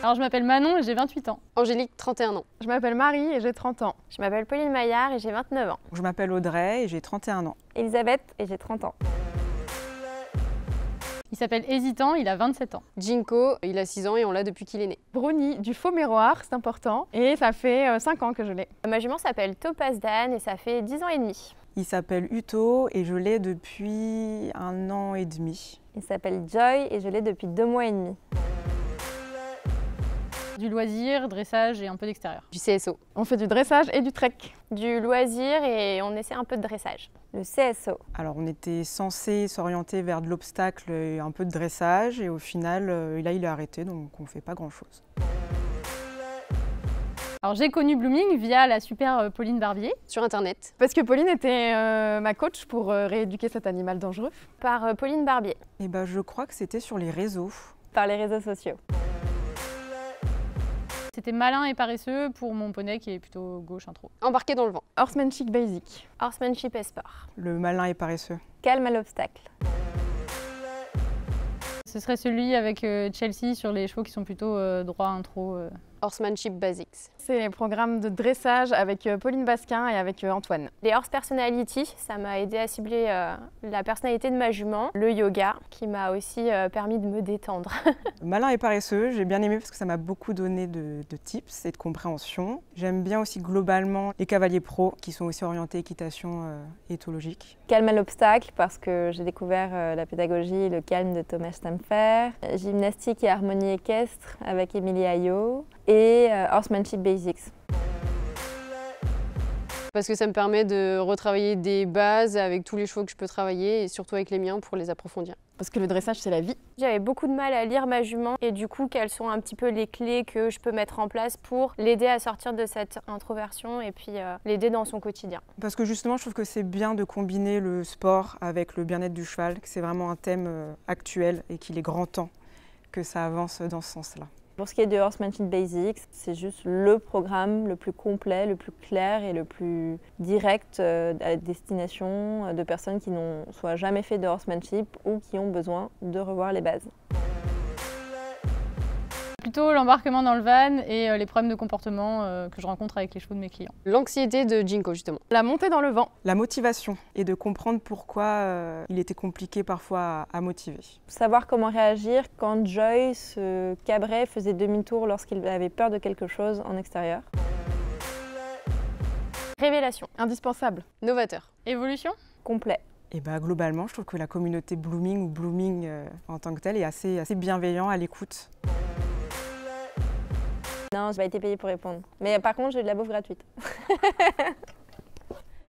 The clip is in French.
Alors je m'appelle Manon et j'ai 28 ans. Angélique, 31 ans. Je m'appelle Marie et j'ai 30 ans. Je m'appelle Pauline Maillard et j'ai 29 ans. Je m'appelle Audrey et j'ai 31 ans. Elisabeth et j'ai 30 ans. Il s'appelle Hésitant, il a 27 ans. Jinko, il a 6 ans et on l'a depuis qu'il est né. Brownie, du faux miroir, c'est important. Et ça fait 5 ans que je l'ai. Ma jument s'appelle Topaz Dan et ça fait 10 ans et demi. Il s'appelle Uto et je l'ai depuis 1 an et demi. Il s'appelle Joy et je l'ai depuis 2 mois et demi. Du loisir, dressage et un peu d'extérieur. Du CSO. On fait du dressage et du trek. Du loisir et on essaie un peu de dressage. Le CSO. Alors on était censé s'orienter vers de l'obstacle et un peu de dressage et au final, là il est arrêté donc on ne fait pas grand chose. Alors j'ai connu Blooming via la super Pauline Barbier. Sur internet. Parce que Pauline était ma coach pour rééduquer cet animal dangereux. Par Pauline Barbier. Et ben je crois que c'était sur les réseaux. Par les réseaux sociaux. C'était malin et paresseux pour mon poney qui est plutôt gauche intro. Embarqué dans le vent. Horsemanship basic. Horsemanship et sport. Le malin et paresseux. Calme à l'obstacle. Ce serait celui avec Chelsea sur les chevaux qui sont plutôt droit intro. Horsemanship Basics. C'est les programmes de dressage avec Pauline Basquin et avec Antoine. Les Horse Personality, ça m'a aidé à cibler la personnalité de ma jument. Le yoga, qui m'a aussi permis de me détendre. Malin et paresseux, j'ai bien aimé parce que ça m'a beaucoup donné de tips et de compréhension. J'aime bien aussi globalement les cavaliers pros qui sont aussi orientés équitation éthologique. Calme à l'obstacle parce que j'ai découvert la pédagogie et le calme de Thomas Stamfer. Gymnastique et harmonie équestre avec Émilie Ayo. Et Horsemanship Basics. Parce que ça me permet de retravailler des bases avec tous les chevaux que je peux travailler et surtout avec les miens pour les approfondir. Parce que le dressage, c'est la vie. J'avais beaucoup de mal à lire ma jument et du coup, quelles sont un petit peu les clés que je peux mettre en place pour l'aider à sortir de cette introversion et puis l'aider dans son quotidien. Parce que justement, je trouve que c'est bien de combiner le sport avec le bien-être du cheval, que c'est vraiment un thème actuel et qu'il est grand temps que ça avance dans ce sens-là. Pour ce qui est de Horsemanship Basics, c'est juste le programme le plus complet, le plus clair et le plus direct à destination de personnes qui n'ont soit jamais fait de horsemanship ou qui ont besoin de revoir les bases. Plutôt l'embarquement dans le van et les problèmes de comportement que je rencontre avec les chevaux de mes clients. L'anxiété de Jinko justement. La montée dans le vent. La motivation et de comprendre pourquoi il était compliqué parfois à motiver. Savoir comment réagir quand Joy se cabrait, faisait demi-tour lorsqu'il avait peur de quelque chose en extérieur. Révélation. Indispensable. Novateur. Évolution. Complet. Et bah, globalement, je trouve que la communauté Blooming ou Blooming en tant que telle est assez bienveillant à l'écoute. Non, j'ai pas été payée pour répondre. Mais par contre, j'ai eu de la bouffe gratuite.